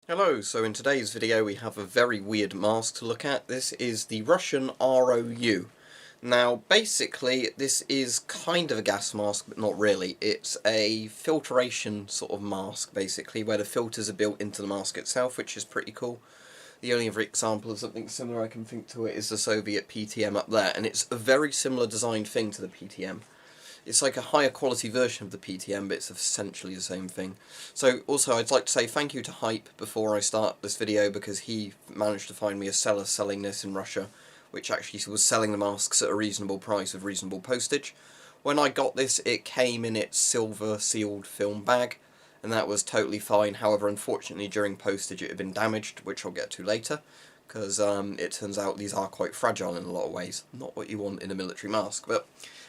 Hello, so in today's video we have a very weird mask to look at. This is the Russian ROU. Now basically this is kind of a gas mask, but not really. It's a filtration sort of mask basically, where the filters are built into the mask itself, which is pretty cool. The only other example of something similar I can think to it is the Soviet PTM up there, and it's a very similar design thing to the PTM. It's like a higher quality version of the PTM, but it's essentially the same thing. So also I'd like to say thank you to Hype before I start this video, because he managed to find me a seller selling this in Russia, which actually was selling the masks at a reasonable price with reasonable postage. When I got this, it came in its silver sealed film bag, and that was totally fine. However, unfortunately during postage it had been damaged, which I'll get to later, because it turns out these are quite fragile in a lot of ways. Not what you want in a military mask, but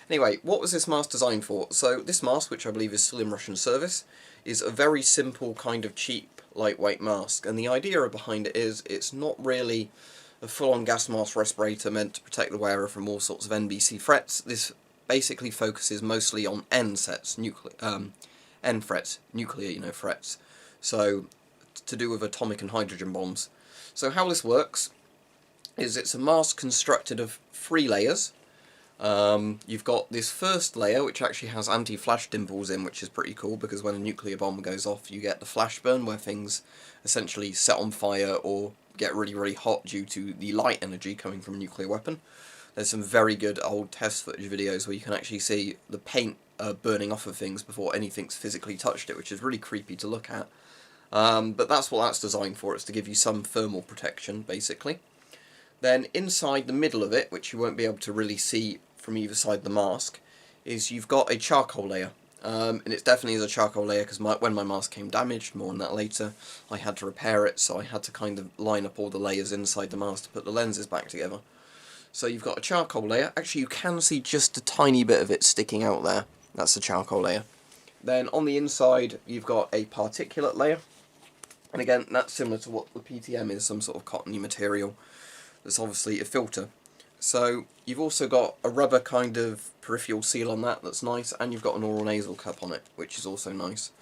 anyway, what was this mask designed for? So this mask, which I believe is still in Russian service, is a very simple kind of cheap, lightweight mask, and the idea behind it is it's not really a full-on gas mask respirator meant to protect the wearer from all sorts of NBC threats. This basically focuses mostly on N threats, nuclear threats, so to do with atomic and hydrogen bombs. So how this works is it's a mask constructed of 3 layers. You've got this first layer, which actually has anti-flash dimples in, which is pretty cool, because when a nuclear bomb goes off you get the flash burn, where things essentially set on fire or get really, really hot due to the light energy coming from a nuclear weapon. There's some very good old test footage videos where you can actually see the paint burning off of things before anything's physically touched it, which is really creepy to look at. But that's what that's designed for. It's to give you some thermal protection, basically. Then inside the middle of it, which you won't be able to really see from either side of the mask, is you've got a charcoal layer. And it definitely is a charcoal layer, because when my mask came damaged, more on that later, I had to repair it, so I had to kind of line up all the layers inside the mask to put the lenses back together. So you've got a charcoal layer. Actually, you can see just a tiny bit of it sticking out there. That's the charcoal layer. Then on the inside, you've got a particulate layer. And again, that's similar to what the PTM is, some sort of cottony material. That's obviously a filter. So you've also got a rubber kind of peripheral seal on that, that's nice, and you've got an oral nasal cup on it, which is also nice.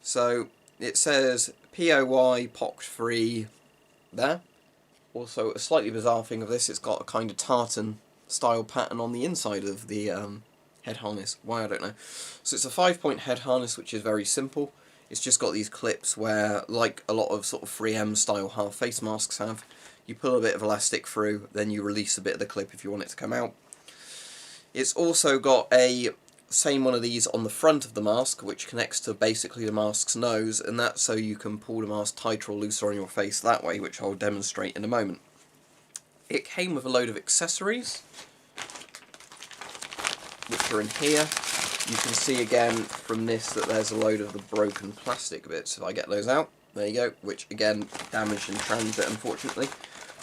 So it says POY POC free there. Also, a slightly bizarre thing of this, it's got a kind of tartan style pattern on the inside of the head harness. Why, I don't know. So it's a 5-point head harness, which is very simple. It's just got these clips where, like a lot of sort of 3M style half face masks have, you pull a bit of elastic through, then you release a bit of the clip if you want it to come out. It's also got a same one of these on the front of the mask, which connects to basically the mask's nose, and that's so you can pull the mask tighter or looser on your face that way, which I'll demonstrate in a moment. It came with a load of accessories, which are in here. You can see again from this that there's a load of the broken plastic bits. If I get those out, there you go, which again damaged in transit, unfortunately.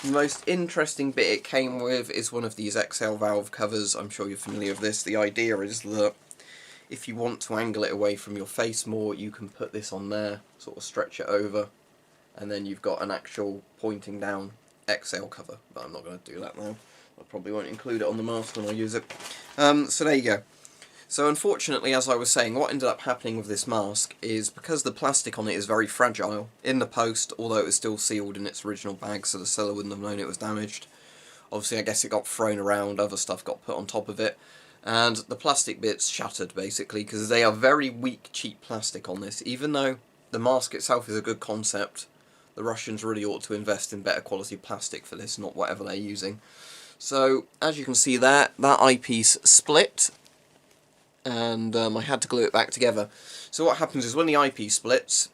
The most interesting bit it came with is one of these XL valve covers. I'm sure you're familiar with this. The idea is that if you want to angle it away from your face more, you can put this on there, sort of stretch it over, and then you've got an actual pointing down XL cover. But I'm not going to do that now. I probably won't include it on the mask when I use it. So there you go. So unfortunately, as I was saying, what ended up happening with this mask is, because the plastic on it is very fragile, in the post, although it was still sealed in its original bag so the seller wouldn't have known it was damaged, obviously I guess it got thrown around, other stuff got put on top of it, and the plastic bits shattered basically, because they are very weak, cheap plastic on this. Even though the mask itself is a good concept, the Russians really ought to invest in better quality plastic for this, not whatever they're using. So, as you can see there, that eyepiece split, and I had to glue it back together. So what happens is when the eyepiece splits,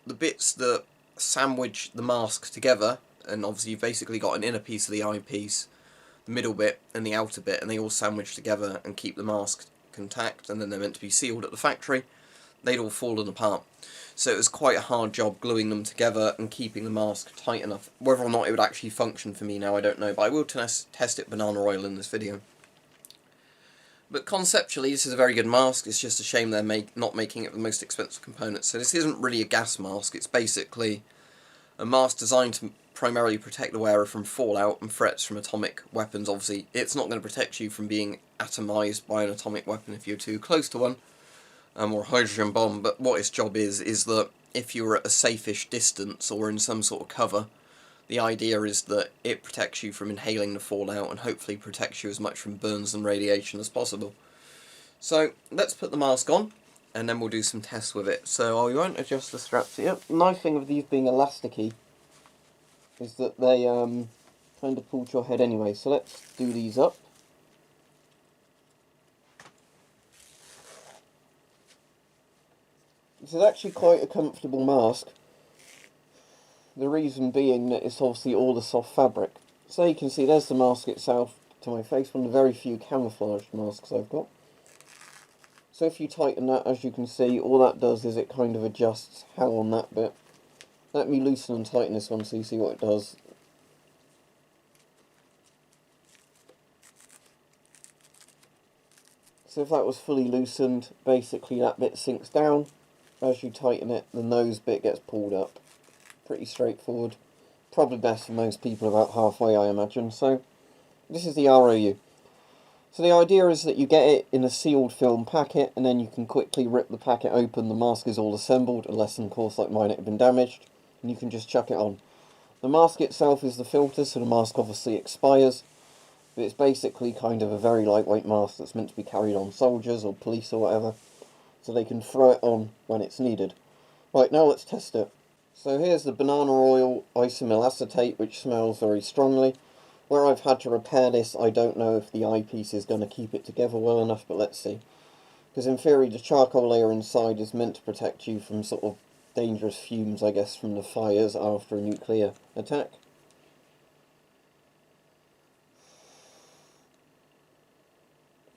the bits that sandwich the mask together, and obviously you've basically got an inner piece of the eyepiece, the middle bit and the outer bit, and they all sandwich together and keep the mask contact, and then they're meant to be sealed at the factory, they'd all fallen apart. So it was quite a hard job gluing them together and keeping the mask tight enough. Whether or not it would actually function for me now, I don't know, but I will test it with banana oil in this video. But conceptually, this is a very good mask. It's just a shame they're not making it the most expensive components. So this isn't really a gas mask. It's basically a mask designed to primarily protect the wearer from fallout and threats from atomic weapons. Obviously, it's not going to protect you from being atomized by an atomic weapon if you're too close to one, or a hydrogen bomb. But what its job is that if you're at a safe-ish distance or in some sort of cover, the idea is that it protects you from inhaling the fallout and hopefully protects you as much from burns and radiation as possible. So let's put the mask on and then we'll do some tests with it. So I won't adjust the straps here. The nice thing of these being elasticy is that they kind of pull to your head anyway. So let's do these up. This is actually quite a comfortable mask. The reason being that it's obviously all the soft fabric. So you can see there's the mask itself to my face, one of the very few camouflaged masks I've got. So if you tighten that, as you can see, all that does is it kind of adjusts how on that bit. Let me loosen and tighten this one so you see what it does. So if that was fully loosened, basically that bit sinks down. As you tighten it, the nose bit gets pulled up. Pretty straightforward. Probably best for most people about halfway, I imagine. So this is the ROU. So the idea is that you get it in a sealed film packet, and then you can quickly rip the packet open. The mask is all assembled, unless, of course, like mine, it had been damaged, and you can just chuck it on. The mask itself is the filter, so the mask obviously expires, but it's basically kind of a very lightweight mask that's meant to be carried on soldiers or police or whatever, so they can throw it on when it's needed. Right, now let's test it. So here's the banana oil isomyl acetate, which smells very strongly. Where I've had to repair this, I don't know if the eyepiece is going to keep it together well enough, but let's see. Because in theory, the charcoal layer inside is meant to protect you from sort of dangerous fumes, I guess, from the fires after a nuclear attack.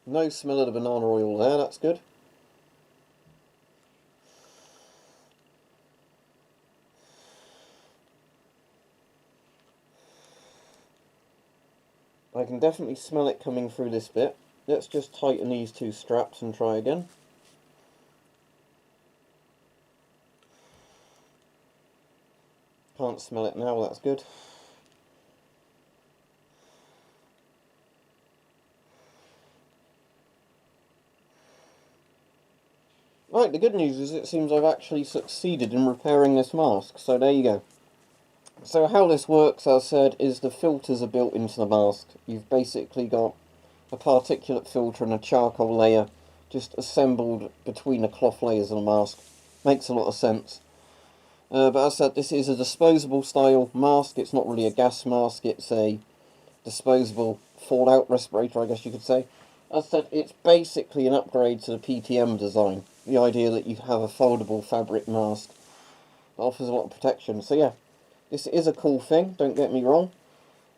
No smell of the banana oil there, that's good. I can definitely smell it coming through this bit. Let's just tighten these two straps and try again. Can't smell it now, that's good. Right, the good news is it seems I've actually succeeded in repairing this mask, so there you go. So how this works, as I said, is the filters are built into the mask. You've basically got a particulate filter and a charcoal layer just assembled between the cloth layers of the mask. Makes a lot of sense. But as I said, this is a disposable style mask. It's not really a gas mask, it's a disposable fallout respirator, I guess you could say. As I said, it's basically an upgrade to the PTM design. The idea that you have a foldable fabric mask that offers a lot of protection. So yeah. This is a cool thing, don't get me wrong.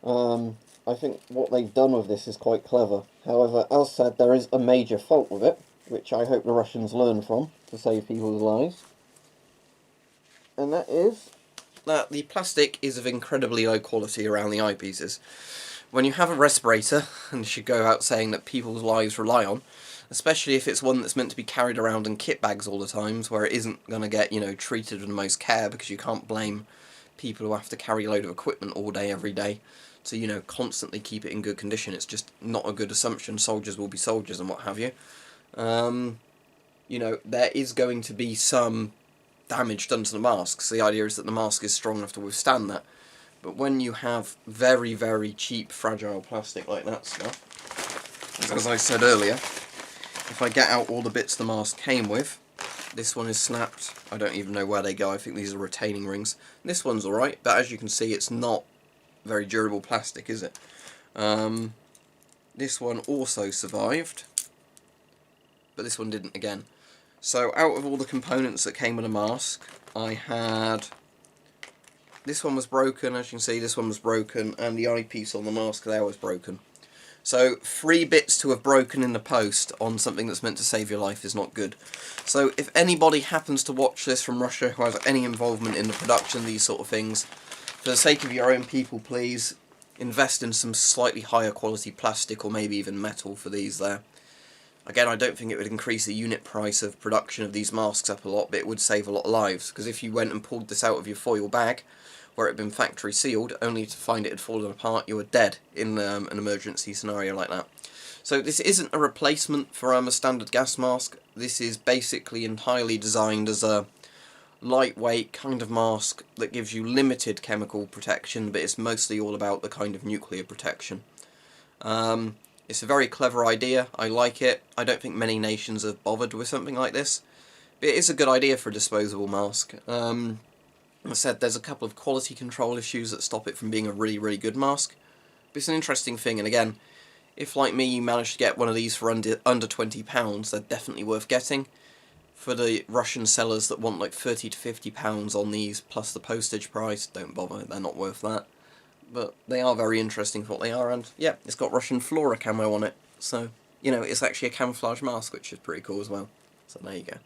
I think what they've done with this is quite clever. However, as said, there is a major fault with it, which I hope the Russians learn from to save people's lives. And that is that the plastic is of incredibly low quality around the eyepieces. When you have a respirator, and you should go out saying that people's lives rely on, especially if it's one that's meant to be carried around in kit bags all the times, where it isn't going to get, treated with the most care, because you can't blame people who have to carry a load of equipment all day, every day, to, constantly keep it in good condition. It's just not a good assumption. Soldiers will be soldiers and what have you. There is going to be some damage done to the mask. So the idea is that the mask is strong enough to withstand that. But when you have very, very cheap, fragile plastic like that stuff, as I said earlier, if I get out all the bits the mask came with, this one is snapped. I don't even know where they go. I think these are retaining rings. This one's alright, but as you can see, it's not very durable plastic, is it? This one also survived, but this one didn't again. So out of all the components that came with the mask, I had... This one was broken, as you can see, this one was broken, and the eyepiece on the mask there was broken. So 3 bits to have broken in the post on something that's meant to save your life is not good. So if anybody happens to watch this from Russia who has any involvement in the production of these sort of things, for the sake of your own people, please invest in some slightly higher quality plastic or maybe even metal for these there. Again, I don't think it would increase the unit price of production of these masks up a lot, but it would save a lot of lives, because if you went and pulled this out of your foil bag, where it had been factory sealed, only to find it had fallen apart, you were dead in an emergency scenario like that. So this isn't a replacement for a standard gas mask. This is basically entirely designed as a lightweight kind of mask that gives you limited chemical protection, but it's mostly all about the kind of nuclear protection. It's a very clever idea. I like it. I don't think many nations have bothered with something like this, but it is a good idea for a disposable mask. As I said, there's a couple of quality control issues that stop it from being a really, really good mask, but it's an interesting thing. And again, if like me you manage to get one of these for under £20, they're definitely worth getting. For the Russian sellers that want like £30 to £50 on these plus the postage price, don't bother, they're not worth that. But they are very interesting for what they are, and yeah, it's got Russian flora camo on it, so, you know, it's actually a camouflage mask, which is pretty cool as well. So there you go.